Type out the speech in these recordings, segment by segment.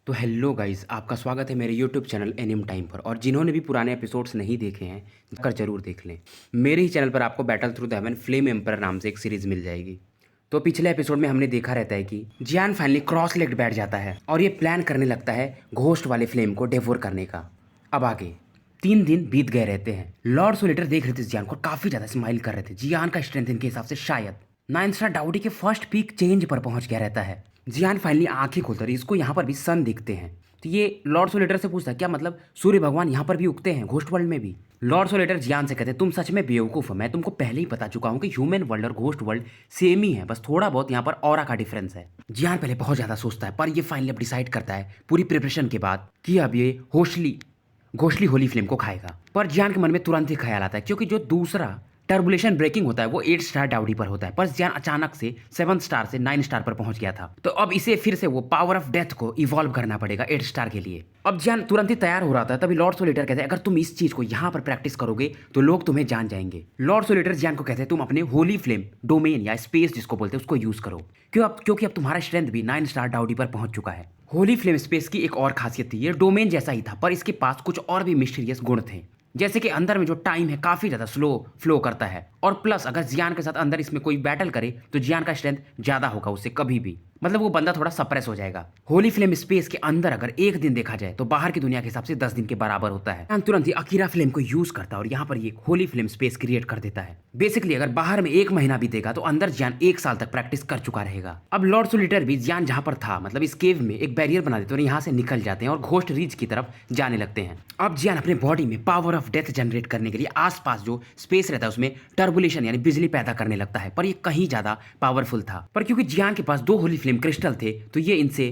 तो hello guys, आपका स्वागत है मेरे यूट्यूब चैनल एनिम टाइम पर। और जिन्होंने भी पुराने एपिसोड्स नहीं देखे हैं कर जरूर देख लें। मेरे ही चैनल पर आपको battle through the haven flame emperor नाम से एक सीरीज मिल जाएगी। तो पिछले एपिसोड में हमने देखा रहता है कि जियान फाइनली क्रॉस लेग्ड बैठ जाता है और ये प्लान करने लगता है घोस्ट वाले फ्लेम को डेवोर करने का। अब आगे 3 दिन बीत गए रहते हैं। लॉर्ड सोलेटर देख रहे थे जियान को, काफी ज्यादा स्माइल कर रहे थे। जियान का स्ट्रेंथ इनके हिसाब से शायद 9 स्टार डाउडी के फर्स्ट पीक चेंज पर पहुंच गया रहता है। जियान फाइनली आंखें खोलता है, इसको यहाँ पर भी सन दिखते हैं। तो ये लॉर्ड सोलेटर से पूछता है क्या मतलब सूर्य भगवान यहाँ पर भी उगते हैं घोस्ट वर्ल्ड में भी। लॉर्ड सोलेटर जियान से कहते हैं तुम सच में बेवकूफ हो, मैं तुमको पहले ही बता चुका हूँ कि ह्यूमन वर्ल्ड और घोस्ट वर्ल्ड सेम ही है, बस थोड़ा बहुत यहाँ पर ऑरा का डिफरेंस है। जियान पहले बहुत ज्यादा सोचता है, पर ये फाइनली अब डिसाइड करता है पूरी प्रिपरेशन के बाद कि अब ये घोषली होली फ्लेम को खाएगा। पर जियान के मन में तुरंत ही ख्याल आता है, क्योंकि जो दूसरा टर्बुलेशन ब्रेकिंग होता है वो 8 स्टार डाउडी पर होता है, पर जियान अचानक से 7 स्टार से 9 स्टार पर पहुंच गया था। तो अब इसे फिर से वो पावर ऑफ डेथ को इवॉल्व करना पड़ेगा 8 स्टार के लिए। अब जियान तुरंत ही तैयार हो रहा था, तभी लॉर्ड सोलेटर कहते हैं अगर तुम इस चीज को यहाँ पर प्रैक्टिस करोगे तो लोग तुम्हें जान जाएंगे। लॉर्ड सोलेटर जियान को कहते हैं तुम अपने होली फ्लेम डोमेन या स्पेस जिसको बोलते हैं उसको यूज करो, क्योंकि अब तुम्हारा स्ट्रेंथ भी 9 स्टार डाउडी पर पहुंच चुका है। होली फ्लेम स्पेस की एक और खासियत थी, ये डोमेन जैसा ही था पर इसके पास कुछ और भी मिस्टीरियस गुण थे। जैसे कि अंदर में जो टाइम है काफी ज्यादा स्लो फ्लो करता है, और प्लस अगर जियान के साथ अंदर इसमें कोई बैटल करे तो जियान का स्ट्रेंथ ज्यादा होगा उससे कभी भी, मतलब वो बंदा थोड़ा सप्रेस हो जाएगा। होली फ्लेम स्पेस के अंदर अगर एक दिन देखा जाए तो बाहर की दुनिया के हिसाब से 10 दिन के बराबर होता है। जियान तुरंत ही अकीरा फ्लेम को यूज करता है और यहाँ पर ये होली फ्लेम स्पेस क्रिएट कर देता है। बेसिकली अगर बाहर में 1 महीना बीतेगा तो अंदर जियान 1 साल तक प्रैक्टिस कर चुका रहेगा। अब लॉर्ड सोलिटर भी जियान जहां पर था, मतलब इस केव में एक बैरियर बना देते हैं और यहाँ से निकल जाते हैं और घोस्ट रीच की तरफ जाने लगते हैं। अब जियान अपने बॉडी में पावर ऑफ डेथ जनरेट करने के लिए आसपास जो स्पेस रहता है उसमें टर्बुलेशन यानी बिजली पैदा करने लगता है, पर ये कहीं ज्यादा पावरफुल था। पर क्योंकि जियान के पास 2 होली फ्लेम क्रिस्टल थे तो ये इनसे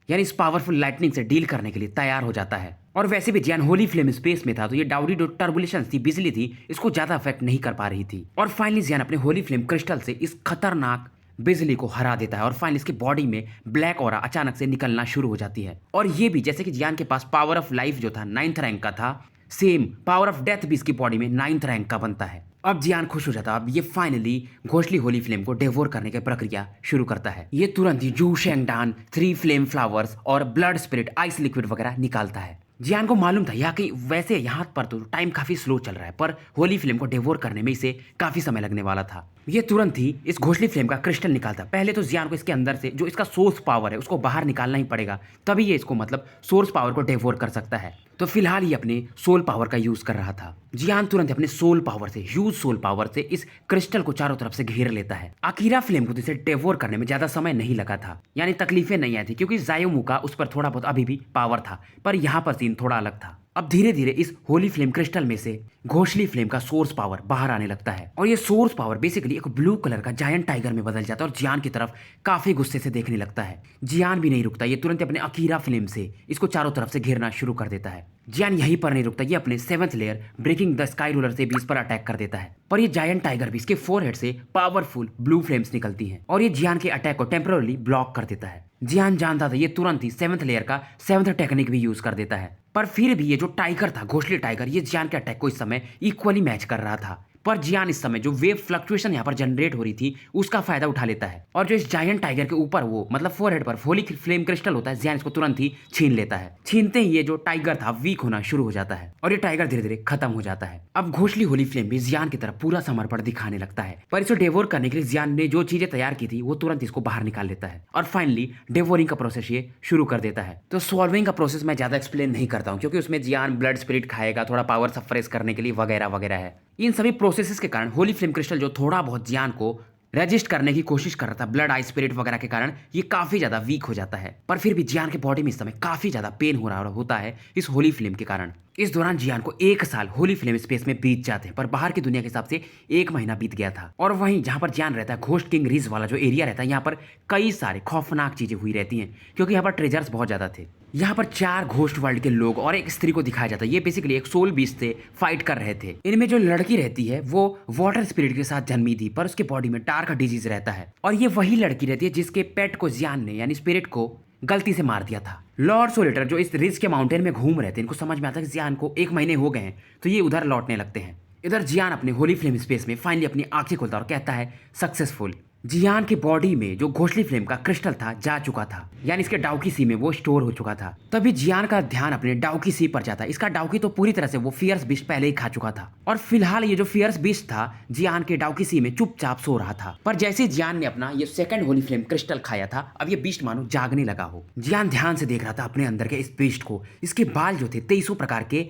यानी इस पावरफुल लाइटनिंग से डील करने के लिए तैयार हो जाता है। और वैसे भी जियान होली फ्लेम स्पेस में था तो ये डाउडी जो टर्बुलेशन थी, बिजली थी, इसको ज्यादा अफेक्ट नहीं कर पा रही थी। और फाइनली जियान अपने होली फ्लेम क्रिस्टल से इस खतरनाक बिजली को हरा देता है और फाइनली इसकी बॉडी में ब्लैक ऑरा अचानक से निकलना शुरू हो जाती है। और ये भी जैसे कि जियान के पास पावर ऑफ लाइफ जो था 9th रैंक का था, सेम पावर ऑफ डेथ भी इसकी बॉडी में 9th रैंक का बनता है। अब जियान खुश हो जाता है, अब ये फाइनली घोषली होली फ्लेम को डेवोर करने की प्रक्रिया शुरू करता है। ये तुरंत ही जू शेंगडान 3 फ्लेम फ्लावर्स और ब्लड स्पिरिट आइस लिक्विड वगैरह निकालता है। जियान को मालूम था यहाँ कि वैसे यहाँ पर तो टाइम काफी स्लो चल रहा है, पर होली फ्लेम को डेवोर करने में इसे काफी समय लगने वाला था। ये तुरंत ही इस घोषली फ्लेम का क्रिस्टल निकालता। पहले तो जियान को इसके अंदर से जो इसका सोर्स पावर है उसको बाहर निकालना ही पड़ेगा, तभी ये इसको मतलब सोर्स पावर को डेवोर कर सकता है। तो फिलहाल ये अपने सोल पावर का यूज कर रहा था। जियान तुरंत अपने सोल पावर से ह्यूज सोल पावर से इस क्रिस्टल को चारों तरफ से घेर लेता है। अकीरा फ्लेम को तो इसे डेवोर करने में ज्यादा समय नहीं लगा था, यानी तकलीफें नहीं आई थी, क्योंकि जायोमू का उस पर थोड़ा बहुत अभी भी पावर था। पर यहाँ पर सीन थोड़ा अलग था। अब धीरे धीरे इस होली फ्लेम क्रिस्टल में से घोषली फ्लेम का सोर्स पावर बाहर आने लगता है और ये सोर्स पावर बेसिकली एक ब्लू कलर का जायंट टाइगर में बदल जाता है और जियान की तरफ काफी गुस्से से देखने लगता है। जियान भी नहीं रुकता, ये तुरंत अपने अकीरा फ्लेम से इसको चारों तरफ से घेरना शुरू कर देता है। जियान यहीं पर नहीं रुकता, ये अपने 7th layer breaking the sky ruler से भी इस पर अटैक कर देता है। पर ये जायंट टाइगर भी इसके फोरहेड से पावरफुल ब्लू फ्लेम्स निकलती हैं और ये जियान के अटैक को टेम्पररी ब्लॉक कर देता है। जियान जानता था ये तुरंत ही 7th लेयर का 7th टेक्निक भी यूज कर देता है, पर फिर भी ये जो टाइगर था घोषली टाइगर, ये जियान के अटैक को इस समय इक्वली मैच कर रहा था। पर जियान इस समय जो वेव फ्लक्चुएशन यहाँ पर जनरेट हो रही थी उसका फायदा उठा लेता है और जो इस जायंट टाइगर के ऊपर वो मतलब फोरहेड पर होली फ्लेम क्रिस्टल होता है, जियान इसको तुरंत ही छीन लेता है। छीनते ही ये जो टाइगर था वीक होना शुरू हो जाता है और ये टाइगर धीरे धीरे खत्म हो जाता है। अब घोषली होली फ्लेम भी जियान की तरफ पूरा समर्पण दिखाने लगता है, पर इसे डेवोर करने के लिए जियान ने जो चीजें तैयार की थी वो तुरंत इसको बाहर निकाल लेता है और फाइनली डेवोरिंग का प्रोसेस ये शुरू कर देता है। तो सॉल्विंग का प्रोसेस मैं ज्यादा एक्सप्लेन नहीं करता हूँ, क्योंकि उसमें जियान ब्लड स्पिरिट खाएगा थोड़ा पावर सप्रेस करने के लिए वगैरह वगैरह है। इन सभी प्रोसेसेस के कारण होली फ्लेम क्रिस्टल जो थोड़ा बहुत जियान को रेजिस्ट करने की कोशिश कर रहा था ब्लड आई स्पिरिट वगैरह के कारण, ये काफी ज्यादा वीक हो जाता है। पर फिर भी जियान के बॉडी में इस समय काफी ज्यादा पेन हो रहा होता है इस होली फ्लेम के कारण। इस दौरान जियान को 1 साल होली फ्लेम स्पेस में बीत जाते हैं, पर बाहर की दुनिया के हिसाब से 1 महीना बीत गया था। और वहीं जहां पर जियान रहता है घोस्ट किंग रिज वाला जो एरिया रहता है, यहाँ पर कई सारे खौफनाक चीजें हुई रहती हैं, क्योंकि यहाँ पर ट्रेजर्स बहुत ज्यादा थे। यहाँ पर 4 घोस्ट वर्ल्ड के लोग और एक स्त्री को दिखाया जाता है। ये बेसिकली एक सोल बीस्ट से फाइट कर रहे थे। इनमें जो लड़की रहती है वो वाटर स्पिरिट के साथ जन्मी थी, पर उसके बॉडी में डार्क डिजीज रहता है और ये वही लड़की रहती है जिसके पेट को जियान ने यानी स्पिरिट को गलती से मार दिया था। लॉर्ड सोलेटर जो इस रिज के माउंटेन में घूम रहे थे, इनको समझ में आता है कि जियान को 1 महीने हो गए हैं, तो ये उधर लौटने लगते हैं। इधर जियान अपने होली फ्लेम स्पेस में फाइनली अपनी आंखें खोलता और कहता है सक्सेसफुल। जियान की बॉडी में जो घोंसली फ्लेम का क्रिस्टल था जा चुका था, यानी इसके डाउकी सी में वो स्टोर हो चुका था। तभी जियान का ध्यान अपने डाउकी सी पर जाता है। इसका डाउकी तो पूरी तरह से वो फियर्स बीस्ट पहले ही खा चुका था और फिलहाल ये जो फियर्स बीस्ट था जियान के डाउकी सी में चुपचाप सो रहा था। पर जैसे जियान ने अपना ये सेकंड होली फ्लेम क्रिस्टल खाया था, अब ये बीस्ट मानो जागने लगा हो। जियान ध्यान से देख रहा था अपने अंदर के इस बीस्ट को। इसके बाल जो थे 2300 प्रकार के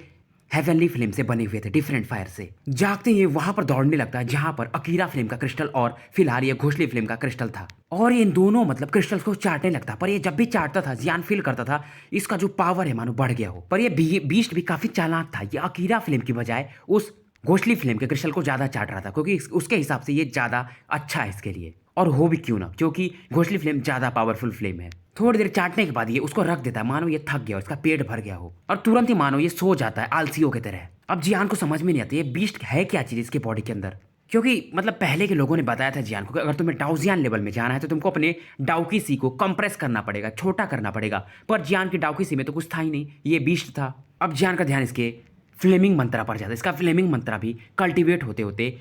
हेवनली फ्लेम से बने हुए थे, डिफरेंट फायर से। जागते ही वहां पर दौड़ने लगता है जहां पर अकीरा फ्लेम का क्रिस्टल और फिलहाल ये घोंसली फ्लेम का क्रिस्टल था और ये इन दोनों मतलब क्रिस्टल्स को चाटने लगता। पर ये जब भी चाटता था जियान फील करता था इसका जो पावर है मानो बढ़ गया हो। पर ये बीस्ट भी काफी चालाक था। ये अकीरा फ्लेम की बजाय उस घोंसली फ्लेम के क्रिस्टल को ज्यादा चाट रहा था क्योंकि उसके हिसाब से ये ज्यादा अच्छा है इसके लिए। और हो भी क्यों ना, क्योंकि घोंसली फ्लेम ज्यादा पावरफुल फ्लेम है। थोड़ी देर चाटने के बाद ये उसको रख देता है मानो ये थक गया हो, इसका पेट भर गया हो और तुरंत ही मानो ये सो जाता है आलसियों की तरह। अब जियान को समझ में नहीं आती ये बीस्ट है क्या चीज इसके बॉडी के अंदर, क्योंकि मतलब पहले के लोगों ने बताया था जियान को कि अगर तुम्हें डाउजियान लेवल में जाना है तो तुमको अपने डाउकी सी को कंप्रेस करना पड़ेगा, छोटा करना पड़ेगा। पर जियान की डाउकी सी में तो कुछ था ही नहीं, ये बीस्ट था। अब जियान का ध्यान इसके फ्लेमिंग मंत्रा पर जाता है। इसका फ्लेमिंग मंत्रा भी कल्टीवेट होते होते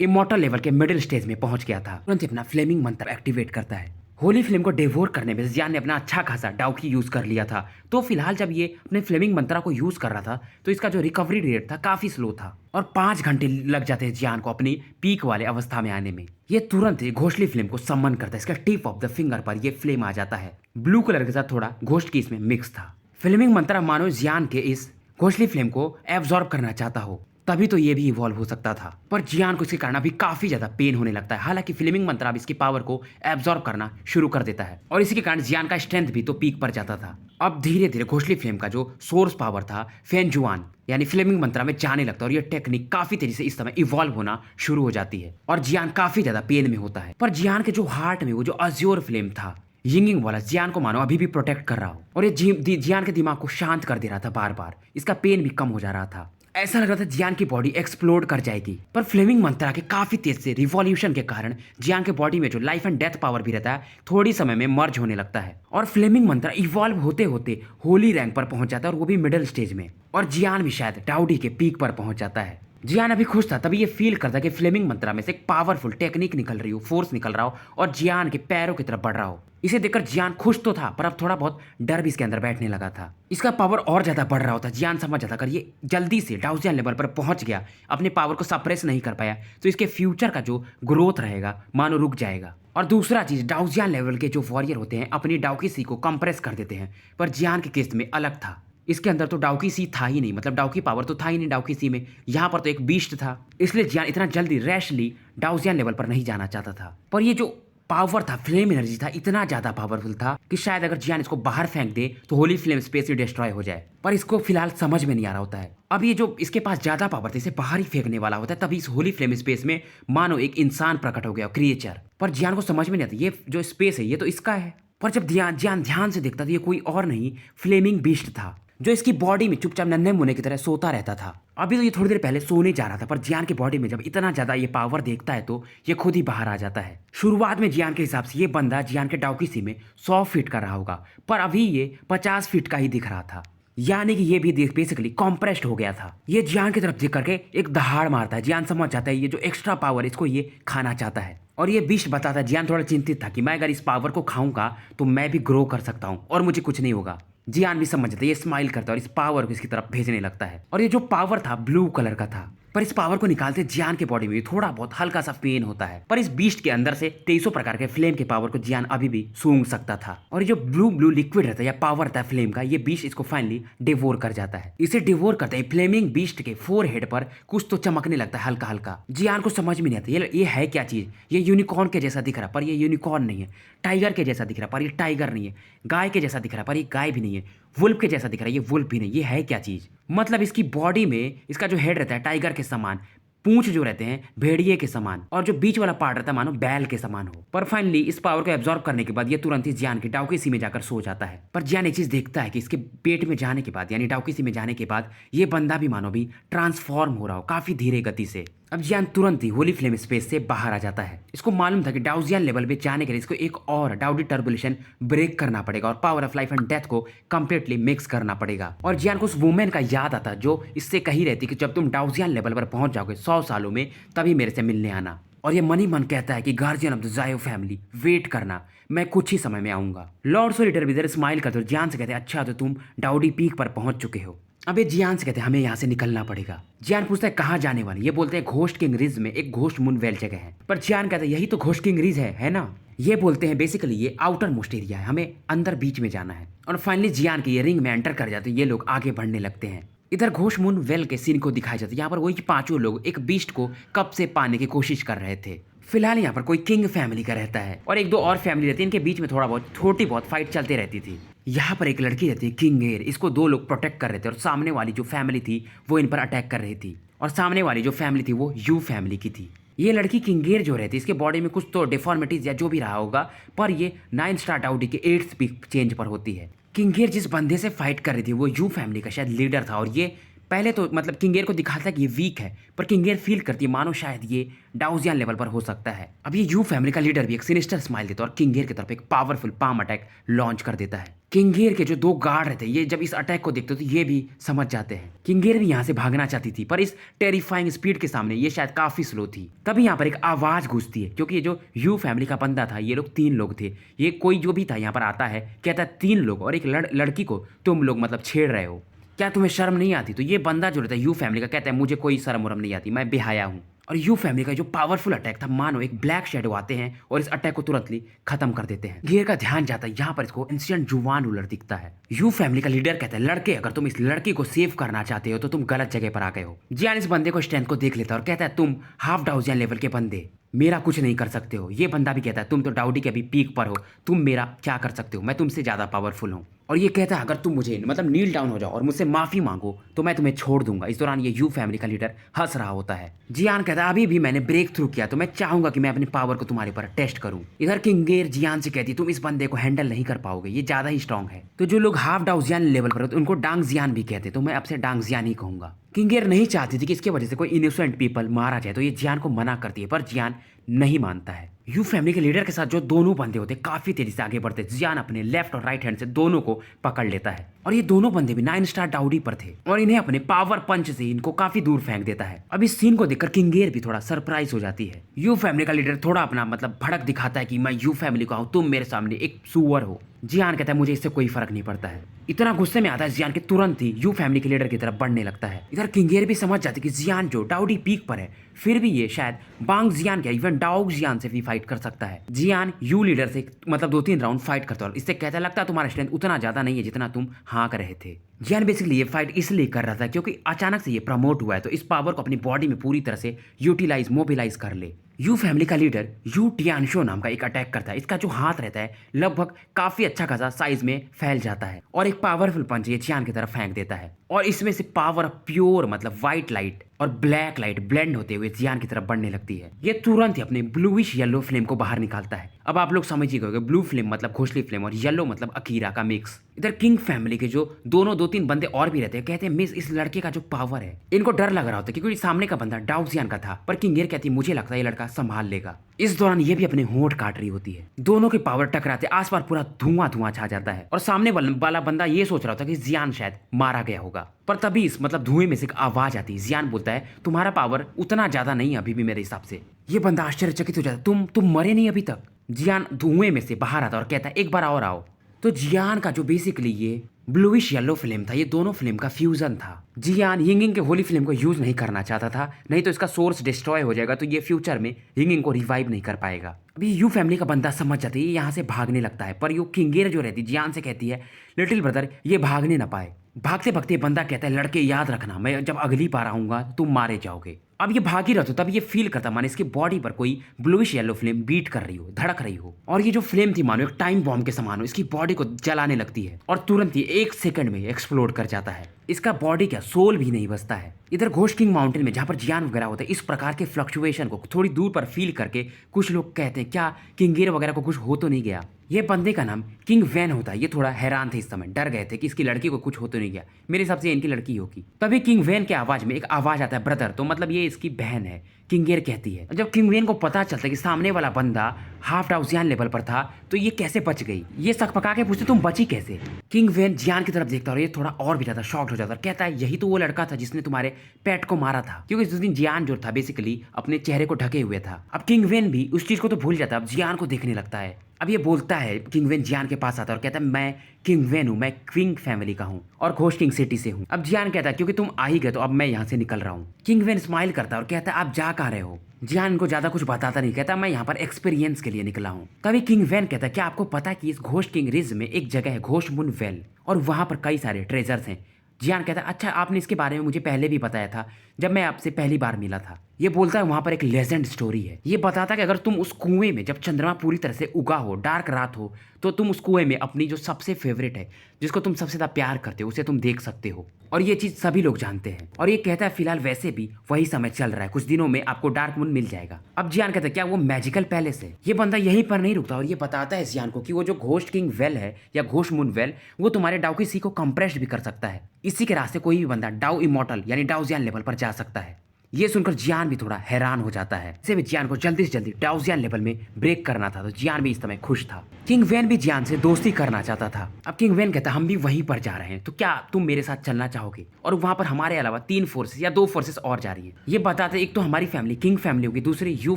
इमॉर्टल लेवल के मिडिल स्टेज में पहुंच गया था। तुरंत अपना फ्लेमिंग मंत्र एक्टिवेट करता है। होली फ्लेम को डेवोर करने में जियान ने अपना अच्छा खासा डाउकी यूज कर लिया था। तो फिलहाल जब ये अपने फ्लेमिंग मंत्रा को यूज कर रहा था तो इसका जो रिकवरी रेट था काफी स्लो था और 5 घंटे लग जाते हैं जियान को अपनी पीक वाले अवस्था में आने में। ये तुरंत ही घोंसली फ्लेम को सम्मन करता है। इसका टिप ऑफ द फिंगर पर ये फ्लेम आ जाता है। ब्लू कलर के साथ थोड़ा घोस्ट की इसमें मिक्स था। फ्लेमिंग मंत्रा मानो जियान के इस घोंसली फ्लेम को एब्जॉर्ब करना चाहता हो, तभी तो ये भी इवॉल्व हो सकता था। पर जियान को इसके कारण अभी काफी ज्यादा पेन होने लगता है। हालांकि फ्लेमिंग मंत्र अब इसकी पावर को एब्जॉर्ब करना शुरू कर देता है और इसी के कारण जियान का स्ट्रेंथ भी तो पीक पर जाता था। अब धीरे धीरे घोंसली फ्लेम का जो सोर्स पावर था फेनजुआन यानी फ्लेमिंग मंत्रा में जाने लगता है और ये टेक्निक काफी तेजी से इस समय इवॉल्व होना शुरू हो जाती है और जियान काफी ज्यादा पेन में होता है। पर जियान के जो हार्ट में वो जो अज्योर फ्लेम था यिंगिंग वाला जियान को मानो अभी भी प्रोटेक्ट कर रहा हो और ये जियान के दिमाग को शांत कर दे रहा था। बार बार इसका पेन भी कम हो जा रहा था। ऐसा लग रहा था जियान की बॉडी एक्सप्लोड कर जाएगी। पर फ्लेमिंग मंत्रा के काफी तेज से रिवॉल्यूशन के कारण जियान के बॉडी में जो लाइफ एंड डेथ पावर भी रहता है थोड़ी समय में मर्ज होने लगता है और फ्लेमिंग मंत्रा इवॉल्व होते होते होली रैंक पर पहुंच जाता है और वो भी मिडिल स्टेज में। और जियान भी शायद डाउडी के पीक पर पहुंच जाता है। जियान अभी खुश था, तभी ये फील करता कि फ्लेमिंग मंत्रा में से एक पावरफुल टेक्निक निकल रही हो, फोर्स निकल रहा हो और जियान के पैरों की तरफ बढ़ रहा हो। इसे देखकर जियान खुश तो था पर अब थोड़ा बहुत डर भी इसके अंदर बैठने लगा था। इसका पावर और ज्यादा बढ़ रहा होता। जियान समझ जाता अगर ये जल्दी से डाउजियान लेवल पर पहुंच गया, अपने पावर को सप्रेस नहीं कर पाया तो इसके फ्यूचर का जो ग्रोथ रहेगा मानो रुक जाएगा। और दूसरा चीज डाउजियान लेवल के जो वॉरियर होते हैं अपनी डाउकी सी को कंप्रेस कर देते हैं। पर जियान के केस में अलग था। इसके अंदर तो डाउकी सी था ही नहीं, मतलब डाउकी पावर तो था ही नहीं डाउकी सी में। यहाँ पर तो एक बीस्ट था, इसलिए जियान इतना जल्दी रैशली डाउजियान लेवल पर नहीं जाना चाहता था। पर ये जो पावर था, फ्लेम एनर्जी था, इतना ज्यादा पावरफुल था कि शायद अगर जियान इसको बाहर फेंक दे तो होली फ्लेम स्पेस ही डिस्ट्रॉय हो जाए। पर इसको फिलहाल समझ में नहीं आ रहा होता है। अब ये जो इसके पास ज्यादा पावर था इसे बाहर ही फेंकने वाला होता है, तभी इस होली फ्लेम स्पेस में मानो एक इंसान प्रकट हो गया, क्रिएचर। पर जियान को समझ में नहीं आता ये जो स्पेस है ये तो इसका है। पर जब जियान ध्यान से देखता तो ये कोई और नहीं फ्लेमिंग बीस्ट था जो इसकी बॉडी में चुपचाप नन्हे मुन्ने की तरह सोता रहता था। अभी तो ये थोड़ी देर पहले सोने जा रहा था पर जियान की बॉडी में जब इतना ज्यादा ये पावर देखता है तो ये खुद ही बाहर आ जाता है। शुरुआत में जियान के हिसाब से ये बंदा जियान के डाउकी सी में 100 फीट का रहा होगा, पर अभी ये 50 फीट का ही दिख रहा था, यानी कि ये भी बेसिकली कॉम्प्रेस्ड हो गया था। ये जियान की तरफ देख करके एक दहाड़ मारता है। जियान समझ जाता है ये जो एक्स्ट्रा पावर इसको ये खाना चाहता है और ये बीस्ट बताता है। जियान थोड़ा चिंतित था कि मैं अगर इस पावर को खाऊंगा तो मैं भी ग्रो कर सकता हूँ और मुझे कुछ नहीं होगा। जियान भी समझ जाता है, ये स्माइल करता है और इस पावर को इसकी तरफ भेजने लगता है। और ये जो पावर था ब्लू कलर का था, पर इस पावर को निकालते जियान के बॉडी में भी थोड़ा बहुत हल्का सा पेन होता है। पर इस बीस्ट के अंदर से 2300 प्रकार के फ्लेम के पावर को जियान अभी भी सूंघ सकता था। और ये जो ब्लू लिक्विड रहता है या पावर रहता है फ्लेम का, ये बीस्ट इसको फाइनली डिवोर कर जाता है। इसे डिवोर करते ही फ्लेमिंग बीस्ट के फोरहेड पर कुछ तो चमकने लगता है हल्का हल्का। जियान को समझ में नहीं आता ये है क्या चीज। ये यूनिकॉर्न के जैसा दिख रहा पर ये यूनिकॉर्न नहीं है, टाइगर के जैसा दिख रहा पर ये टाइगर नहीं है, गाय के जैसा दिख रहा पर ये गाय भी नहीं है, वुल्फ के जैसा दिख रहा है ये वुल्फ भी नहीं। ये है क्या चीज। मतलब इसकी बॉडी में इसका जो हेड रहता है टाइगर के समान, पूंछ जो रहते हैं भेड़िए के समान और जो बीच वाला पार्ट रहता है मानो बैल के समान हो। पर फाइनली इस पावर को एब्जॉर्ब करने के बाद ये तुरंत ही जियान की डाउकी सी में जाकर सो जाता है। पर जियान एक चीज देखता है कि इसके पेट में जाने के बाद यानी डाउकी सी में जाने के बाद ये बंदा भी मानो भी ट्रांसफॉर्म हो रहा हो काफी धीरे गति से। अब जियान तुरंत ही होली फ्लेम स्पेस से बाहर आ जाता है। इसको मालूम था कि डाउजियान लेवल पे जाने के लिए इसको एक और डाउडी टर्बुलेशन ब्रेक करना पड़ेगा और power of life and death को कंप्लीटली मिक्स करना पड़ेगा। और जियान को उस वुमेन का याद आता जो इससे कही रहती कि जब तुम डाउजियान लेवल पर पहुंच जाओगे 100 सालों में तभी मेरे से मिलने आना। और ये मनी मन कहता है कि गार्जियन ऑफ द जायो फैमिली वेट करना, मैं कुछ ही समय में आऊंगा। लॉर्ड सोलिटर भी इधर स्माइल करते और जियान से कहते हैं अच्छा तो तुम डाउडी पीक पर पहुंच चुके हो। अब ये जियान से कहते हैं हमें यहाँ से निकलना पड़ेगा। जियान पूछता है कहाँ जाने वाले, ये बोलते हैं घोस्ट किंग रिज में एक घोस्ट मून वेल जगह है। पर जियान कहता है यही तो घोस्ट किंग रिज है ना। ये बोलते हैं बेसिकली ये आउटर मोस्ट एरिया है, हमें अंदर बीच में जाना है। और फाइनली जियान के ये रिंग में एंटर कर जाते हैं, ये लोग आगे बढ़ने लगते हैं। इधर घोष मून वेल के सीन को दिखाया जाता है। यहाँ पर वही पांचों लोग एक बीस्ट को कब से पाने की कोशिश कर रहे थे। फिलहाल यहाँ पर कोई किंग फैमिली का रहता है और एक दो और फैमिली रहती है, इनके बीच में थोड़ी बहुत फाइट चलती रहती थी। यहाँ पर एक लड़की रहती है किंगेर, इसको दो लोग प्रोटेक्ट कर रहे थे और सामने वाली जो फैमिली थी वो इन पर अटैक कर रही थी और सामने वाली जो फैमिली थी वो यू फैमिली की थी। ये लड़की किंगेर जो रहती है इसके बॉडी में कुछ तो डिफॉर्मिटीज या जो भी रहा होगा, पर ये 9 स्टार डाउडी के 8th पीक चेंज पर होती है। किंगेर जिस बंदे से फाइट कर रही थी वो यू फैमिली का शायद लीडर था और ये पहले तो मतलब किंगेर को दिखाता है कि ये वीक है, पर किंगेर फील करती है मानो शायद ये डाउजियन लेवल पर हो सकता है। अब ये यू फैमिली का लीडर भी एक सिनिस्टर स्माइल देता है और किंगेर की तरफ एक पावरफुल पाम अटैक लॉन्च कर देता है। किंगेर के जो दो गार्ड रहते हैं ये जब इस अटैक को देखते तो ये भी समझ जाते हैं। किंगेर भी यहाँ से भागना चाहती थी पर इस टेरिफाइंग स्पीड के सामने ये शायद काफी स्लो थी। तभी यहाँ पर एक आवाज गूंजती है क्योंकि ये जो यू फैमिली का बंदा था, ये लोग 3 लोग थे, ये कोई जो भी था यहाँ पर आता है, कहता है 3 लोग और एक लड़की को तुम लोग मतलब छेड़ रहे हो, क्या तुम्हें शर्म नहीं आती। तो ये बंदा जो रहता है यू फैमिली का कहता है मुझे कोई शर्म वरम नहीं आती, मैं बेहया हूँ। और यू फैमिली का जो पावरफुल अटैक था, मानो एक ब्लैक शेडो आते हैं और इस अटैक को तुरंत ही खत्म कर देते हैं। गियर का ध्यान जाता है यहाँ पर इसको एंशिएंट जुवान रूलर दिखता है। यू फैमिली का लीडर कहता है लड़के अगर तुम इस लड़की को सेव करना चाहते हो तो तुम गलत जगह पर आ गए हो। जियान इस बंदे को स्ट्रेंथ को देख लेता है और कहता है तुम हाफ डाउजियन लेवल के बंदे मेरा कुछ नहीं कर सकते हो। ये बंदा भी कहता है तुम तो डाउडी के अभी पीक पर हो, तुम मेरा क्या कर सकते हो, मैं तुमसे ज्यादा पावरफुल हूँ। और ये कहता है अगर तुम मुझे मतलब नील डाउन हो जाओ और मुझसे माफी मांगो तो मैं तुम्हें छोड़ दूंगा। इस दौरान ये यू फैमिली का लीडर हंस रहा होता है। जियान कहता है अभी भी मैंने ब्रेक थ्रू किया तो मैं चाहूंगा कि मैं अपनी पावर को तुम्हारे पर टेस्ट करूं। इधर किंगेर जियान से कहती तुम इस बंदे को हैंडल नहीं कर पाओगे, ये ज्यादा ही स्ट्रांग है। तो जो लोग हाफ डाउजियन लेवल पर होते उनको डांग जियान भी कहते, तो मैं अब से डांग जियान ही कहूंगा। किंगेर नहीं चाहती थी कि इसके वजह से कोई इनोसेंट पीपल मारा जाए, तो ये जियान को मना करती है पर जियान नहीं मानता है। यू फैमिली के लीडर के साथ जो दोनों बंदे होते काफी तेजी से आगे बढ़ते, जियान अपने लेफ्ट और राइट हैंड से दोनों को पकड़ लेता है और ये दोनों बंदे भी 9 स्टार डाउडी पर थे और इन्हें अपने पावर पंच से इनको काफी दूर फेंक देता है। अब इस सीन को देखकर किंगेर भी थोड़ा सरप्राइज हो जाती है। यू फैमिली का लीडर थोड़ा अपना मतलब भड़क दिखाता है कि मैं यू फैमिली का हूं, तुम मेरे सामने एक सुअर हो। जियान कहता है मुझे इससे कोई फर्क नहीं पड़ता है। इतना गुस्से में आता है जियान के तुरंत ही यू फैमिली के लीडर की तरफ बढ़ने लगता है। इधर किंगेर भी समझ जाती है कि जियान जो डाउडी पीक पर है फिर भी ये शायद बांग जियान क्या इवन डाउग जियान से भी फाइट कर सकता है। जियान यू लीडर से मतलब 2-3 राउंड फाइट करता है और इससे कहता लगता है तुम्हारा स्ट्रेंथ उतना ज्यादा नहीं है जितना तुम हाँक रहे थे। जियान बेसिकली ये फाइट इसलिए कर रहा था क्योंकि अचानक से ये प्रमोट हुआ है तो इस पावर को अपनी बॉडी में पूरी तरह से यूटिलाइज मोबिलाइज कर ले। यू फैमिली का लीडर यू टियानशो नाम का एक अटैक करता है। इसका जो हाथ रहता है लगभग काफी अच्छा खासा साइज में फैल जाता है और एक पावरफुल पंच ये जियान की तरफ फेंक देता है और इसमें से पावर प्योर मतलब व्हाइट लाइट और ब्लैक लाइट ब्लेंड होते हुए जियान की तरफ बढ़ने लगती है। ये तुरंत ही अपने ब्लूइश येलो फ्लेम को बाहर निकालता है। अब आप लोग समझ ही गए ब्लू फ्लेम मतलब घोसली फ्लेम और येलो मतलब अकीरा का मिक्स। इधर किंग फैमिली के जो दोनों 2-3 बंदे और भी रहते हैं कहते हैं मिस इस लड़के का जो पावर है, इनको डर लग रहा होता है क्योंकि सामने का बंदा डाउजियन का था, पर किंगेर कहती है मुझे लगता है ये लड़का संभाल लेगा। इस दौरान ये भी अपने होंठ काट रही होती है। दोनों के पावर टकराते आसपास पूरा धुआं धुआं छा जाता है और सामने वाला बंदा ये सोच रहा होता है कि जियान शायद मारा गया होगा, पर तभी इस मतलब धुएं में से एक आवाज आती है। जियान बोलता है तुम्हारा पावर उतना ज्यादा नहीं है अभी भी मेरे हिसाब से। ये बंदा आश्चर्यचकित हो जाता है, तुम मरे नहीं अभी तक। जियान धुएं में से बाहर आता है और कहता है एक बार और आओ। तो जियान का जो बेसिकली ये ब्लूइश येलो फ्लेम था ये दोनों फ्लेम का फ्यूजन था। जियान यिंगिंग के होली फ्लेम को यूज नहीं करना चाहता था, नहीं तो इसका सोर्स डिस्ट्रॉय हो जाएगा तो ये फ्यूचर में यिंगिंग को रिवाइव नहीं कर पाएगा। अभी यू फैमिली का बंदा समझ जाती है यहाँ से भागने लगता है, पर यू किंगेर जो रहती जियान से कहती है लिटिल ब्रदर ये भागने ना पाए। भागते भागते बंदा कहता है लड़के याद रखना मैं जब अगली बार आऊंगा तुम मारे जाओगे। अब ये भाग ही रहा था तब ये फील करता मानो इसकी बॉडी पर कोई ब्लूइश येलो फ्लेम बीट कर रही हो, धड़क रही हो और ये जो फ्लेम थी मानो एक टाइम बॉम्ब के समान हो, इसकी बॉडी को जलाने लगती है और तुरंत ही 1 सेकंड में एक्सप्लोड कर जाता है। इसका बॉडी क्या सोल भी नहीं बचता है। इधर घोस्ट किंग माउंटेन में जहाँ पर जियान वगैरह होता है इस प्रकार के फ्लक्चुएशन को थोड़ी दूर पर फील करके कुछ लोग कहते हैं क्या किंगेर वगैरह को कुछ हो तो नहीं गया। ये बंदे का नाम किंग वैन होता है। ये थोड़ा हैरान थे इस समय, डर गए थे कि इसकी लड़की को कुछ हो तो नहीं गया, मेरे हिसाब से इनकी लड़की होगी। तभी किंग वैन के आवाज में एक आवाज आता है ब्रदर, तो मतलब ये इसकी बहन है। किंगेर कहती है। जब किंग वेन को पता चलता है कि सामने वाला बंदा हाफ डाउजियान लेवल पर था तो ये कैसे बच गई, ये शक पका के पूछते तुम बची कैसे। किंग वेन जियान की तरफ देखता है और ये थोड़ा और भी ज्यादा शॉक्ड हो जाता है, कहता है यही तो वो लड़का था जिसने तुम्हारे पेट को मारा था, क्योंकि उस दिन जियान जो था बेसिकली अपने चेहरे को ढके हुए था। अब किंग वेन भी उस चीज को तो भूल जाता है, अब जियान को देखने लगता है। अब ये बोलता है, किंग वेन जियान के पास आता है और कहता है मैं किंग वेन हूँ, मैं क्विंग फैमिली का हूँ और घोस्ट किंग सिटी से हूँ। अब जियान कहता है क्योंकि तुम आ ही गए तो अब मैं यहाँ से निकल रहा हूँ। किंग वेन स्माइल करता है और कहता है आप जा कहाँ रहे हो। जियान को ज्यादा कुछ बताता नहीं, कहता मैं यहाँ पर एक्सपीरियंस के लिए निकला हूँ। तभी किंग वेन कहता है क्या आपको पता है कि इस घोस्ट किंग रिज में एक जगह है घोस्ट मून वेल और वहां पर कई सारे ट्रेजर्स हैं। जियान कहता है अच्छा आपने इसके बारे में मुझे पहले भी बताया था जब मैं आपसे पहली बार मिला था। ये बोलता है वहां पर एक लेजेंड स्टोरी है। ये बताता है कि अगर तुम उस कुएं में जब चंद्रमा पूरी तरह से उगा हो, डार्क रात हो, तो तुम उस कुएं में अपनी जो सबसे फेवरेट है, जिसको तुम सबसे ज्यादा प्यार करते हो, उसे तुम देख सकते हो। और ये चीज सभी लोग जानते हैं। और ये कहता है फिलहाल वैसे भी वही समय चल रहा है, कुछ दिनों में आपको डार्क मून मिल जाएगा। अब जियान कहता है क्या वो मैजिकल पैलेस है। ये बंदा यहीं पर नहीं रुकता और ये बताता है जियान को कि वो जो घोस्ट किंग वेल है या घोस्ट मून वेल, वो तुम्हारे डाउ की सी को कंप्रेस्ड भी कर सकता है। इसी के रास्ते कोई भी बंदा डाउ इमॉर्टल यानी डाउजियन लेवल पर जा सकता है। ये सुनकर जियान भी थोड़ा हैरान हो जाता है। इसे भी जियान को जल्दी से जल्दी डाउजियन लेवल में ब्रेक करना था, तो जियान भी इस समय खुश था। किंग वेन भी जियान से दोस्ती करना चाहता था। अब किंग वेन कहता हम भी वहीं पर जा रहे हैं, तो क्या तुम मेरे साथ चलना चाहोगे। और वहां पर हमारे अलावा 3 फोर्सेस या 2 फोर्सेस और जा रही है। ये बताते एक तो हमारी फैमिली किंग फैमिली होगी, दूसरी यू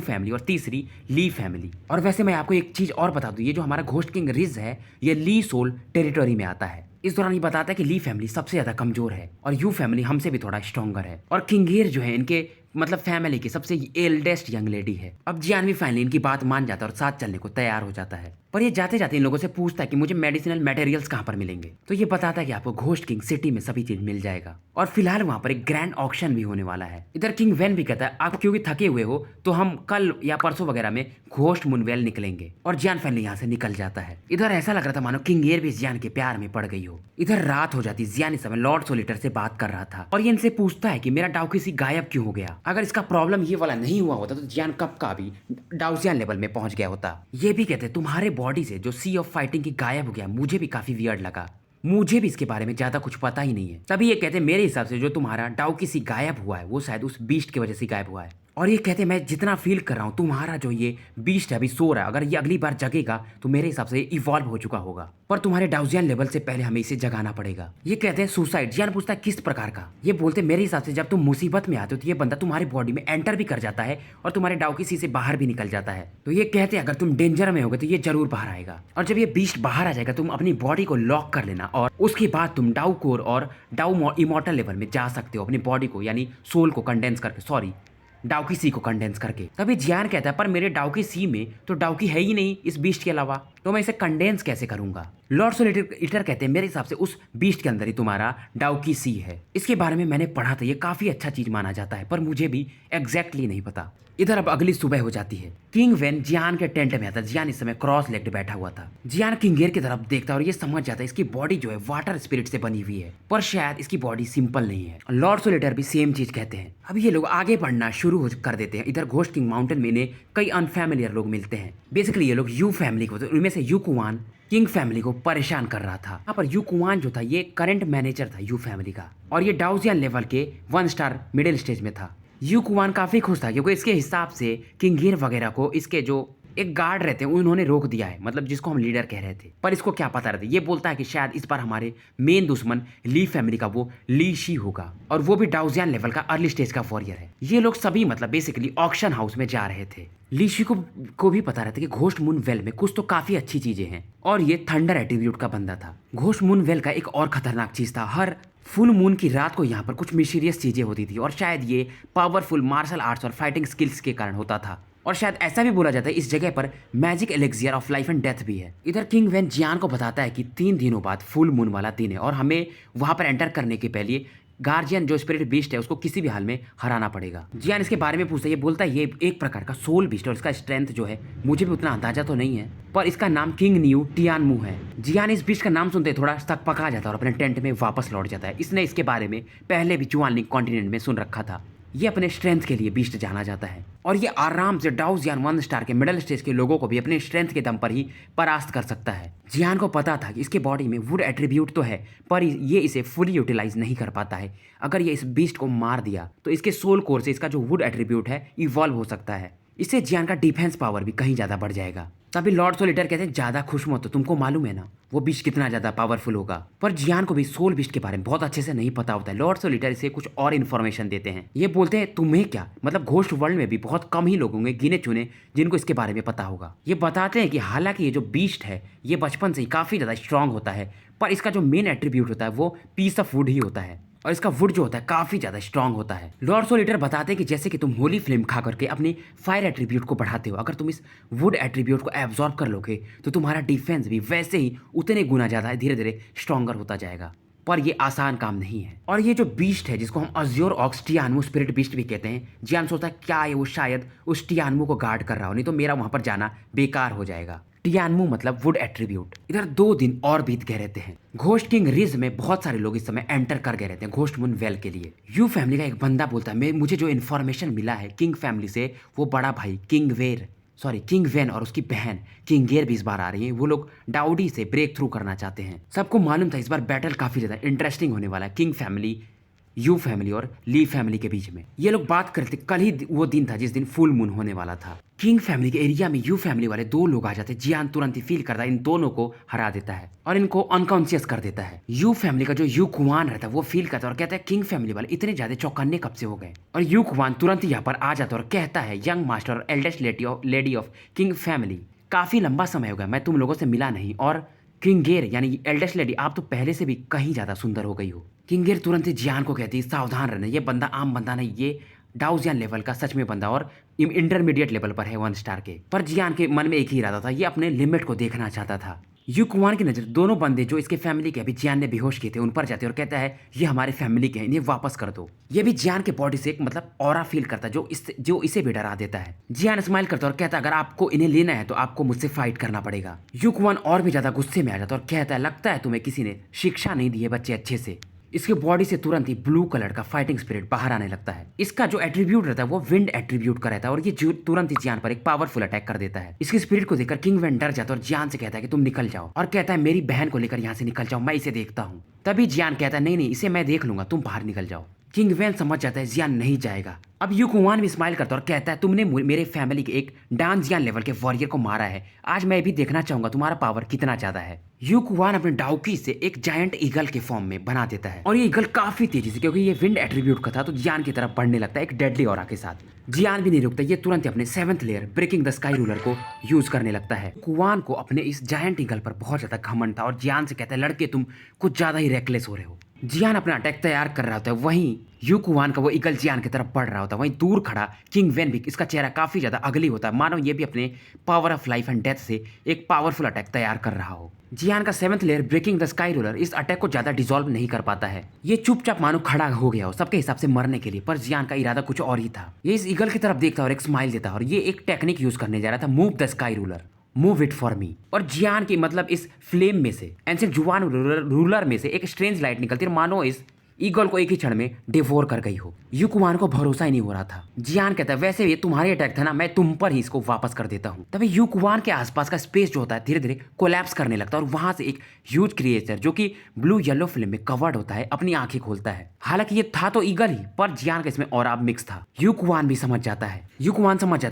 फैमिली और तीसरी ली फैमिली। और वैसे मैं आपको एक चीज और बता दूं, ये जो हमारा घोस्ट किंग रिज है ये ली सोल टेरिटरी में आता है। इस दौरान ये बताता है कि ली फैमिली सबसे ज्यादा कमजोर है और यू फैमिली हमसे भी थोड़ा स्ट्रॉन्गर है। और किंगेर जो है इनके मतलब फैमिली की सबसे एल्डेस्ट यंग लेडी है। अब जियान भी फाइनली इनकी बात मान जाता है और साथ चलने को तैयार हो जाता है। पर ये जाते जाते इन लोगों से पूछता है कि मुझे मेडिसिनल मटेरियल्स कहाँ पर मिलेंगे। तो ये बताता है कि आपको घोस्ट किंग सिटी में सभी चीज मिल जाएगा और फिलहाल वहां पर एक ग्रैंड ऑक्शन भी होने वाला है। इधर किंग वेन भी कहता है आप क्योंकि थके हुए हो तो हम कल या परसों वगैरह में घोस्ट मुनवेल निकलेंगे। और जियान फाइनली यहाँ से निकल जाता है। इधर ऐसा लग रहा था मानो किंगेर भी जियान के प्यार में पड़ गई हो। इधर रात हो जाती, जियान इस समय लॉर्ड सोलिटर से बात कर रहा था और ये इनसे पूछता है कि मेरा डाउकिसी गायब क्यों हो गया। अगर इसका प्रॉब्लम ये वाला नहीं हुआ होता तो जियान कब का भी डाउजियन लेवल में पहुंच गया होता। ये भी कहते तुम्हारे बॉडी से जो सी ऑफ फाइटिंग की गायब हो गया, मुझे भी काफी वियर्ड लगा, मुझे भी इसके बारे में ज्यादा कुछ पता ही नहीं है। तभी ये कहते मेरे हिसाब से जो तुम्हारा डाउकिसी गायब हुआ है वो शायद उस बीस्ट की वजह से गायब हुआ है। और ये कहते मैं जितना फील कर रहा हूँ तुम्हारा जो ये बीस्ट है अभी सो रहा है, अगर ये अगली बार जगेगा तो मेरे हिसाब से इवॉल्व हो चुका होगा, पर तुम्हारे डाउजियन लेवल से पहले हमें इसे जगाना पड़ेगा। ये कहते हैं सुसाइड। जियान पूछता है किस प्रकार का। ये बोलते मेरे हिसाब से जब तुम मुसीबत में आते हो तो ये बंदा तुम्हारी बॉडी में एंटर भी कर जाता है और तुम्हारे डाउकिसी से बाहर भी निकल जाता है। तो ये कहते हैं अगर तुम डेंजर में होगे तो ये जरूर बाहर आएगा और जब ये बीस्ट बाहर आ जाएगा तुम अपनी बॉडी को लॉक कर लेना और उसके बाद तुम डाउ कोर और डाउ इमॉर्टल लेवल में जा सकते हो, अपनी बॉडी को यानी सोल को कंडेंस करके, सॉरी डाउकी सी को कंडेंस करके। तभी जियान कहता है पर मेरे डाउकी सी में तो डाउकी है ही नहीं इस बीस्ट के अलावा, तो मैं इसे कंडेंस कैसे करूंगा। लॉर्ड सोलिटर कहते हैं मेरे हिसाब से उस बीस्ट के अंदर ही तुम्हारा डाउकी सी है। इसके बारे में मैंने पढ़ा था, ये काफी अच्छा चीज माना जाता है पर मुझे भी एग्जैक्टली नहीं पता। इधर अब अगली सुबह हो जाती है। किंग वेन जियान के टेंट में आता है। जियान इस समय क्रॉस लेग्ड बैठा हुआ था। जियान किंगेर की तरफ देखता है और ये समझ जाता है इसकी बॉडी जो है वाटर स्पिरिट से बनी हुई है, पर शायद इसकी बॉडी सिंपल नहीं है। लॉर्ड सोलिटर भी सेम चीज कहते हैं। अब ये लोग आगे बढ़ना शुरू कर देते हैं। इधर घोस्ट किंग माउंटेन में इन्हें कई अनफैमिलियर लोग मिलते हैं। बेसिकली ये लोग यू फैमिली को, उनमें से यू कुवान किंग फैमिली को परेशान कर रहा था। यहाँ पर यू कुवान जो था ये करंट मैनेजर था यू फैमिली का और ये डाउजियन लेवल के 1 स्टार मिडिल स्टेज में था। यू कुवान काफी खुश था क्योंकि इसके हिसाब से किंगेर वगैरह को इसके जो एक गार्ड रहते हैं उन्होंने रोक दिया है, मतलब जिसको हम लीडर कह रहे थे, पर इसको क्या पता रहता। ये बोलता है कि शायद इस बार हमारे मेन दुश्मन ली फैमिली का वो ली शी होगा और वो भी डाउजियन लेवल का अर्ली स्टेज का वॉरियर है। ये लोग सभी मतलब बेसिकली ऑक्शन हाउस में जा रहे थे। ली शी को भी पता रहता कि घोस्ट मून वेल में कुछ तो काफी अच्छी चीजें हैं और ये थंडर एट्रीब्यूट का बंदा था। घोस्ट मून वेल का एक और खतरनाक चीज था, हर फुल मून की रात को यहाँ पर कुछ मिस्टीरियस चीजें होती थी और शायद ये पावरफुल मार्शल आर्ट्स और फाइटिंग स्किल्स के कारण होता था। और शायद ऐसा भी बोला जाता है इस जगह पर magic elixir of life and death भी है। इधर किंग वेन जियान को बताता है कि 3 दिनों बाद फुल मून वाला दिन है और हमें वहां पर एंटर करने के पहले गार्जियन जो स्पिरिट बीस्ट है उसको किसी भी हाल में हराना पड़ेगा। जियान इसके बारे में पूछता है। ये बोलता है ये एक प्रकार का सोल बीस्ट और इसका स्ट्रेंथ जो है मुझे भी उतना अंदाजा तो नहीं है, पर इसका नाम किंग न्यू टियानमू है। जियान इस बीस्ट का नाम सुनते थोड़ा तक पका जाता है और अपने टेंट में वापस लौट जाता है। इसने इसके बारे में पहले भी चुआनलिंग कॉन्टिनेंट में सुन रखा था। ये अपने स्ट्रेंथ के लिए बीस्ट जाना जाता है और ये आराम से डाउ जियान 1 स्टार के मिडिल स्टेज के लोगों को भी अपने स्ट्रेंथ के दम पर ही परास्त कर सकता है। जियान को पता था कि इसके बॉडी में वुड एट्रीब्यूट तो है पर ये इसे फुली यूटिलाइज नहीं कर पाता है। अगर ये इस बीस्ट को मार दिया तो इसके सोल कोर से इसका जो वुड एट्रीब्यूट है इवॉल्व हो सकता है। इससे जियान का डिफेंस पावर भी कहीं ज़्यादा बढ़ जाएगा। तभी लॉर्ड सोलिटर कहते हैं ज़्यादा खुश मत हो, तुमको मालूम है ना वो बीस्ट कितना ज़्यादा पावरफुल होगा। पर जियान को भी सोल बीस्ट के बारे में बहुत अच्छे से नहीं पता होता है। लॉर्ड सोलिटर इसे कुछ और इन्फॉर्मेशन देते हैं। ये बोलते हैं तुम्हें क्या मतलब घोस्ट वर्ल्ड में भी बहुत कम ही लोग होंगे गिने चुने जिनको इसके बारे में पता होगा। ये बताते हैं कि हालांकि ये जो बीस्ट है ये बचपन से ही काफ़ी ज़्यादा स्ट्रांग होता है पर इसका जो मेन एट्रीब्यूट होता है वो पीस ऑफ वुड ही होता है और इसका वुड जो होता है काफी ज्यादा स्ट्रांग होता है। लॉर्ड सोलिटर बताते हैं कि जैसे कि तुम होली फ्लेम खा करके अपनी फायर एट्रीब्यूट को बढ़ाते हो, अगर तुम इस वुड एट्रीब्यूट को एब्जॉर्ब कर लोगे तो तुम्हारा डिफेंस भी वैसे ही उतने गुना ज्यादा धीरे धीरे स्ट्रांगर होता जाएगा। पर ये आसान काम नहीं है। और ये जो बीस्ट है जिसको हम अज्योर ऑक्स टियानमू स्पिरिट बीस्ट भी कहते हैं, जियान सोचता है क्या है वो शायद उस टियानमू को गार्ड कर रहा हो, नहीं तो मेरा वहां पर जाना बेकार हो जाएगा। टियानमू मतलब वुड एट्रीब्यूट। इधर 2 दिन और बीत गए रहते हैं। घोस्ट किंग रिज में बहुत सारे लोग इस समय एंटर कर गए रहते हैं घोस्ट मून वेल के लिए। यू फैमिली का एक बंदा बोलता है मुझे जो इन्फॉर्मेशन मिला है किंग फैमिली से, वो बड़ा भाई किंग वेन और उसकी बहन किंग गेर भी इस बार आ रही है। वो लोग डाउडी से ब्रेक थ्रू करना चाहते हैं। सबको मालूम था इस बार बैटल काफी ज्यादा इंटरेस्टिंग होने वाला है किंग फैमिली, यू फैमिली और ली फैमिली के बीच में। ये लोग बात करते कल ही वो दिन था जिस दिन फुल मून होने वाला था। किंग फैमिली के एरिया में यू फैमिली वाले 2 लोग आ जाते हैं। जियान तुरंत ही फील करता है इन दोनों को हरा देता है और इनको अनकॉन्शियस कर देता है। यू फैमिली का जो यू कुवान रहता है वो फील करता है और कहता है किंग फैमिली वाले इतने ज्यादा चौकन्ने कब से हो गए। और यू कुवान तुरंत ही यहाँ पर आ जाता है और कहता है यंग मास्टर और eldest lady of king family, काफी लंबा समय हो गया मैं तुम लोगों से मिला नहीं, और किंग गेर यानी एल्डेस्ट लेडी आप तो पहले से भी कहीं ज्यादा सुंदर हो गई हो। किंग गेर तुरंत ही जियान को कहती है सावधान रहना, ये बंदा आम बंदा नहीं, ये डाउजियान लेवल का सच में बंदा और इंटरमीडिएट लेवल पर है 1 स्टार के। पर जियान के मन में एक ही इरादा था, ये अपने लिमिट को देखना चाहता था। यू कुवान की नजर दोनों बंदे जो इसके फैमिली के अभी जियान ने बेहोश किए थे उन पर जाते और कहता है ये हमारे फैमिली के हैं, इन्हें वापस कर दो। ये भी जियान के बॉडी से एक मतलब ऑरा फील करता है जो इसे भी डरा देता है। जियान स्माइल करता है और कहता है अगर आपको इन्हें लेना है तो आपको मुझसे फाइट करना पड़ेगा। यू कुवान और भी ज्यादा गुस्से में आ जाता है और कहता है लगता है तुम्हें किसी ने शिक्षा नहीं दी है बच्चे अच्छे से। इसके बॉडी से तुरंत ही ब्लू कलर का फाइटिंग स्पिरिट बाहर आने लगता है। इसका जो एट्रीब्यूट रहता है वो विंड एट्रीब्यूट का रहता है और ये तुरंत ही जियान पर एक पावरफुल अटैक कर देता है। इसकी स्पिरिट को देखकर किंग वेन डर जाता है और जियान से कहता है कि तुम निकल जाओ और कहता है मेरी बहन को लेकर यहाँ से निकल जाओ, मैं इसे देखता हूँ। तभी जियान कहता है नहीं इसे मैं देख लूंगा, तुम बाहर निकल जाओ। किंग वेन समझ जाता है जियान नहीं जाएगा। अब यू कुवान भी स्माइल करता है और कहता है तुमने मेरे फैमिली के एक डांजियान लेवल के वॉरियर को मारा है, आज मैं भी देखना चाहूंगा तुम्हारा पावर कितना ज्यादा है। यू कुवान अपने डाउकी से एक जायंट ईगल के फॉर्म में बना देता है और ये ईगल काफी तेजी से, क्योंकि ये विंड एट्रीब्यूट का था, तो जियान की तरफ बढ़ने लगता है एक डेडली ऑरा के साथ। जियान भी नहीं रुकता, ये तुरंत ही अपने 7th layer breaking the sky ruler को यूज करने लगता है। कुवान को अपने इस जायंट ईगल पर बहुत ज्यादा घमंड था और जियान से कहता है लड़के तुम कुछ ज्यादा ही रेकलेस हो रहे हो। जियान अपना अटैक तैयार कर रहा होता है, वहीं यू कुवान का वो ईगल जियान की तरफ बढ़ रहा होता है। वहीं दूर खड़ा किंग वेन भी, इसका चेहरा काफी ज्यादा अगली होता है, मानो ये भी अपने power of life and death से एक पावरफुल अटैक तैयार कर रहा हो। जियान का 7th layer breaking the sky ruler इस अटैक को ज्यादा डिसॉल्व नहीं कर पाता है। ये चुपचाप मानो खड़ा हो गया हो सबके हिसाब से मरने के लिए, पर जियान का इरादा कुछ और ही था। ये इस ईगल की तरफ देखता और एक स्माइल देता और ये एक टेक्निक यूज करने जा रहा था, move the sky ruler, move it for me. और जियान की मतलब इस फ्लेम में से एंशिएंट जुवान रूलर में से एक स्ट्रेंज लाइट निकलती है, मानो इस ईगल को एक ही क्षण में डिवोर कर गई हो। यू कुवान को भरोसा ही नहीं हो रहा था। जियान कहता है वैसे ये तुम्हारी अटैक था ना, मैं तुम पर ही इसको वापस कर देता हूँ। तभी यू कुवान के आसपास का स्पेस जो होता है धीरे धीरे कोलैप्स करने लगता है और वहां से एक ह्यूज क्रिएचर जो कि ब्लू येलो फिल्म में कवर्ड होता है अपनी आंखें खोलता है। हालांकि ये था तो ईगल ही, पर जियान का इसमें और मिक्स था। यू कुवान भी समझ जाता है,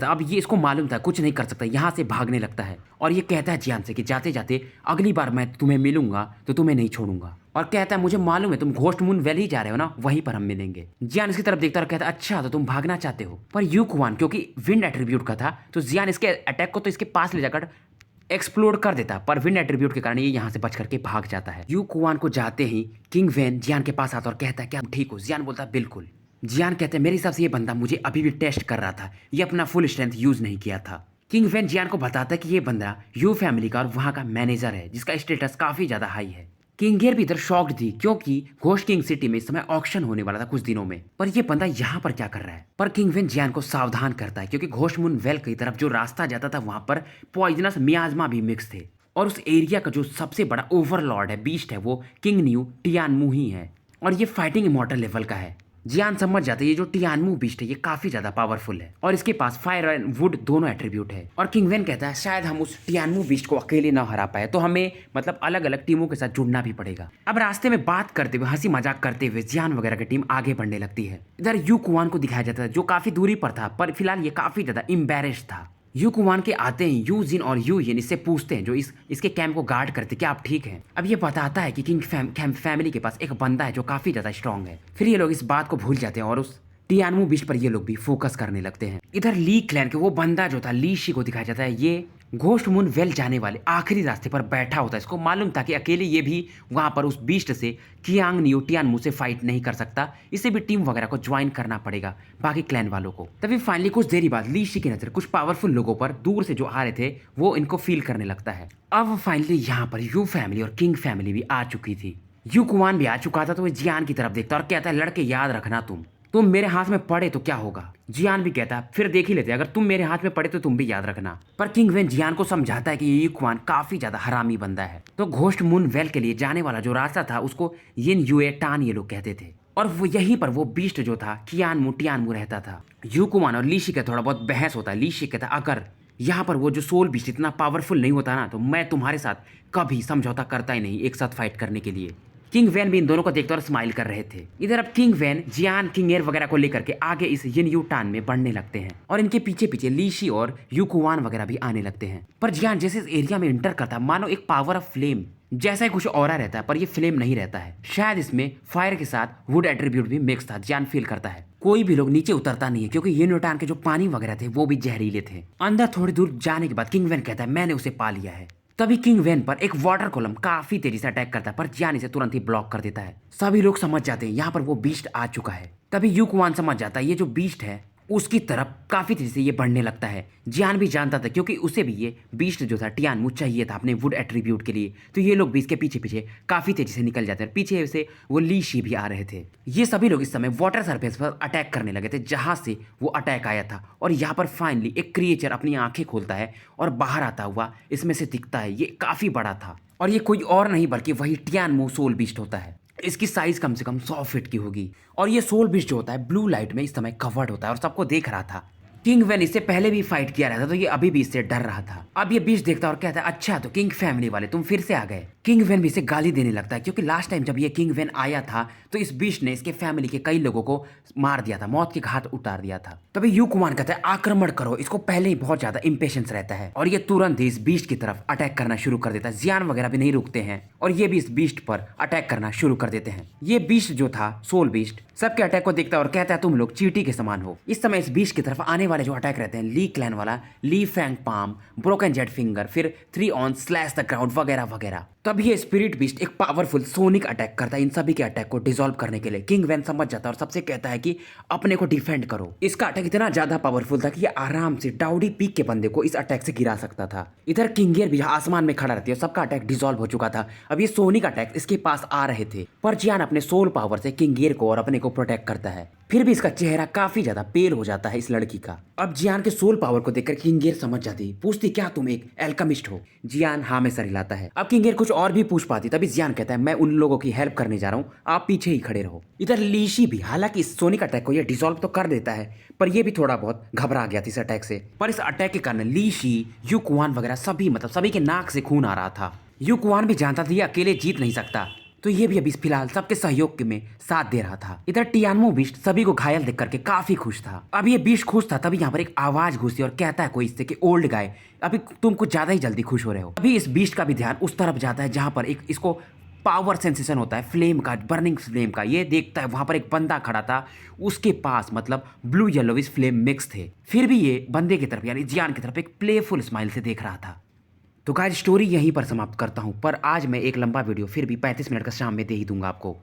अब ये इसको मालूम था कुछ नहीं कर सकता, यहाँ से भागने लगता है और ये कहता है जियान से कि जाते जाते अगली बार मैं तुम्हें मिलूंगा तो तुम्हें नहीं छोड़ूंगा। और कहता है मुझे मालूम है तुम घोस्ट मून वेल ही जा रहे हो ना, वहीं पर हम मिलेंगे। जियान इसकी तरफ देखता और कहता है अच्छा तो तुम भागना चाहते हो। पर यू कुवान क्योंकि विंड एट्रीब्यूट का था तो जियान इसके अटैक को तो इसके पास ले जाकर एक्सप्लोड कर देता, पर विंड एट्रीब्यूट के कारण ये यहाँ से बच करके भाग जाता है। यू कुवान को जाते ही किंग वेन जियान के पास आता और कहता है क्या ठीक हो? जियान बोलता है बिल्कुल। जियान कहते हैं मेरे हिसाब से ये बंदा मुझे अभी भी टेस्ट कर रहा था, ये अपना फुल स्ट्रेंथ यूज नहीं किया था। किंग वेन जियान को बताता है कि ये बंदा यू फैमिली का और वहाँ का मैनेजर है जिसका स्टेटस काफी ज्यादा हाई है। किंग गेर भी इधर शॉक्ड थी क्योंकि घोस्ट किंग सिटी में इस समय ऑक्शन होने वाला था कुछ दिनों में, पर ये बंदा यहाँ पर क्या कर रहा है। पर किंग वेन जियान को सावधान करता है क्योंकि घोस्ट मून वेल की तरफ जो रास्ता जाता था वहां पर पॉइजनस मियाजमा भी मिक्स थे और उस एरिया का जो सबसे बड़ा ओवरलॉर्ड है बीस्ट है वो किंग न्यू टियानमू ही है और ये फाइटिंग इमॉर्टल लेवल का है। जियान समझ जाते हैं ये जो टियानमू बीस्ट है ये काफी ज्यादा पावरफुल है और इसके पास फायर एंड वुड दोनों एट्रीब्यूट है। और किंग वेन कहता है शायद हम उस टियानमू बीस्ट को अकेले ना हरा पाए, तो हमें मतलब अलग अलग टीमों के साथ जुड़ना भी पड़ेगा। अब रास्ते में बात करते हुए हंसी मजाक करते हुए जियान वगैरह की टीम आगे बढ़ने लगती है। इधर यू कुआन को दिखाया जाता है जो काफी दूरी पर था, पर फिलहाल ये काफी ज्यादा एम्बेरेस्ड था। यू कुआन के आते हैं यू जिन और यू यिन इससे पूछते हैं जो इसके कैंप को गार्ड करते, क्या आप ठीक हैं? अब ये बताता है कि किंग फैमिली के पास एक बंदा है जो काफी ज्यादा स्ट्रांग है। फिर ये लोग इस बात को भूल जाते हैं और उस टियानमू बीस्ट पर ये लोग भी फोकस करने लगते हैं। इधर ली क्लैन के वो बंदा जो था ली शी को दिखाया जाता है, ये घोस्ट मून वेल जाने वाले आखिरी रास्ते पर बैठा होता है। इसको मालूम था कि अकेले ये भी वहां पर उस बीस्ट से कियांग नियो टियानमू से फाइट नहीं कर सकता, इसे भी टीम वगैरह को ज्वाइन करना पड़ेगा बाकी क्लैन वालों को। तभी फाइनली कुछ देरी बाद ली शी की नजर कुछ पावरफुल लोगों पर दूर से जो आ रहे थे वो इनको फील करने लगता है। अब फाइनली यहाँ पर यू फैमिली और किंग फैमिली भी आ चुकी थी। यू कुआन भी आ चुका था, तो वो जियान की तरफ देखता और कहता है लड़के याद रखना तुम मेरे हाथ में पड़े तो क्या होगा? जियान भी कहता है फिर देख ही लेते, अगर तुम मेरे हाथ में पड़े तो तुम भी याद रखना। पर किंग वेन जियान को समझाता है कि ये कुआन काफी ज्यादा हरामी बंदा है, तो घोस्ट मून वेल के लिए जाने वाला जो रास्ता था उसको यिन युए टान ये लोग कहते थे, और वो यहीं पर वो बीस्ट जो था कियानमू टियानमू रहता था। यू कुआन और लीशी का थोड़ा बहुत बहस होता है। लीशी कहता अगर यहाँ पर वो जो सोल बीस्ट इतना पावरफुल नहीं होता ना, तो मैं तुम्हारे साथ कभी समझौता करता ही नहीं एक साथ फाइट करने के लिए। किंग वैन भी इन दोनों को देखते और स्माइल कर रहे थे। इधर अब किंग वैन जियान किंग एर वगैरह को लेकर के आगे इस यिन यू टान में बढ़ने लगते हैं और इनके पीछे पीछे लीशी और यूकुआन वगैरह भी आने लगते हैं। पर जियान जैसे इस एरिया में इंटर करता मानो एक पावर ऑफ फ्लेम जैसा ही कुछ ऑरा रहता है, पर ये फ्लेम नहीं रहता है। शायद इसमें फायर के साथ वुड एट्रीब्यूट भी मिक्स था, जियान फील करता है। कोई भी लोग नीचे उतरता नहीं है क्योंकि यिन यू टान के जो पानी वगैरह थे वो भी जहरीले थे। अंदर थोड़ी दूर जाने के बाद किंग वैन कहता है मैंने उसे पा लिया है। तभी किंग वैन पर एक वाटर कॉलम काफी तेजी से अटैक करता है, पर जियान इसे तुरंत ही ब्लॉक कर देता है। सभी लोग समझ जाते हैं यहाँ पर वो बीस्ट आ चुका है। तभी यूकुआन समझ जाता है ये जो बीस्ट है उसकी तरफ काफी तेजी से ये बढ़ने लगता है। जियान भी जानता था क्योंकि उसे भी ये बीस्ट जो था टियानमू चाहिए था अपने वुड एट्रीब्यूट के लिए, तो ये लोग भी इसके पीछे पीछे काफी तेजी से निकल जाते हैं। पीछे से वो लीशी भी आ रहे थे। ये सभी लोग इस समय वाटर सरफेस पर अटैक करने लगे थे जहां से वो अटैक आया था, और यहाँ पर फाइनली एक क्रिएचर अपनी आंखें खोलता है और बाहर आता हुआ इसमें से दिखता है। ये काफी बड़ा था और ये कोई और नहीं बल्कि वही टियानमू सोल बीस्ट होता है। इसकी साइज कम से कम 100 फीट की होगी और ये सोल बीस्ट जो होता है ब्लू लाइट में इस समय कवर्ड होता है और सबको देख रहा था। किंग वैन इससे पहले भी फाइट किया रहता, तो ये अभी भी इससे डर रहा था। अब ये बीस्ट देखता और कहता है अच्छा तो किंग फैमिली वाले तुम फिर से आ गए। किंग वैन भी इसे गाली देने लगता है क्योंकि लास्ट टाइम जब ये किंग वैन आया था तो इस बीस्ट ने इसके फैमिली के कई लोगों को मार दिया था, मौत के घाट उतार दिया था। तभी यूकुआन कहता है आक्रमण करो। इसको पहले ही बहुत ज्यादा इंपेशेंस रहता है और ये तुरंत ही इस बीस्ट की तरफ अटैक करना शुरू कर देता है। जियान वगैरह भी नहीं रुकते हैं और ये भी इस बीस्ट पर अटैक करना शुरू कर देते हैं। ये बीस्ट जो था सोल बीस्ट सबके अटैक को देखता है और कहता है तुम लोग चींटी के समान हो। इस समय इस बीस्ट की तरफ आने वाले जो अटैक रहते हैं ली क्लैन वाला, Lee Fang palm, broken jet finger, फिर 3 ऑन स्लैश द क्राउड वगैरह वगैरह। तब ये स्पिरिट बीस्ट एक पावरफुल सोनिक अटैक करता है इन सभी के अटैक को डिसॉल्व करने के लिए। किंग वैन समझ जाता है और सबसे कहता है कि अपने को डिफेंड करो। इसका अटैक इतना ज्यादा पावरफुल था कि ये आराम से डाउडी पीक के बंदे को इस अटैक से गिरा सकता था। इधर किंगियर भी आसमान में खड़ा रहती है, सबका अटैक डिसॉल्व हो चुका था। अब ये सोनिक अटैक इसके पास आ रहे थे, पर जियान अपने सोल पावर से किंगियर को और अपने को प्रोटेक्ट करता है। फिर भी इसका चेहरा काफी ज्यादा पेल हो जाता है इस लड़की का। अब जियान के सोल पावर को देखकर किंगियर समझ जाती, पूछती क्या तुम एक एल्केमिस्ट हो? जियान हाँ में सर हिलाता है। अब किंगियर कुछ और भी पूछ पाती, तभी जियान कहता है मैं उन लोगों की हेल्प करने जा रहा हूँ, आप पीछे ही खड़े रहो। इधर लीशी भी हालांकि इस सोनिक अटैक को ये डिसॉल्व तो कर देता है, पर ये भी थोड़ा बहुत घबरा गया था इस अटैक से। पर इस अटैक के कारण लीशी, यूकुआन वगैरह सभी के नाक से खून आ रहा था। यूकुआन भी जानता था ये अकेले जीत नहीं सकता, तो ये भी अभी फिलहाल सबके सहयोग में साथ दे रहा था। इधर टियानमू बीस्ट सभी को घायल देख करके काफी खुश था। अब ये बीस्ट खुश था तभी यहाँ पर एक आवाज घुसती और कहता है कोई इससे कि ओल्ड गाय अभी तुम कुछ ज्यादा ही जल्दी खुश हो रहे हो। अभी इस बीस्ट का भी ध्यान उस तरफ जाता है जहां पर एक इसको पावर सेंसेशन होता है फ्लेम का, बर्निंग फ्लेम का। ये देखता है वहां पर एक बंदा खड़ा था, उसके पास मतलब ब्लू येलोविश फ्लेम मिक्स थे। फिर भी ये बंदे की तरफ यानी जियान की तरफ एक प्लेफुल स्माइल से देख रहा था। तो गाइस स्टोरी यहीं पर समाप्त करता हूं, पर आज मैं एक लंबा वीडियो फिर भी 35 मिनट का शाम में दे ही दूंगा आपको।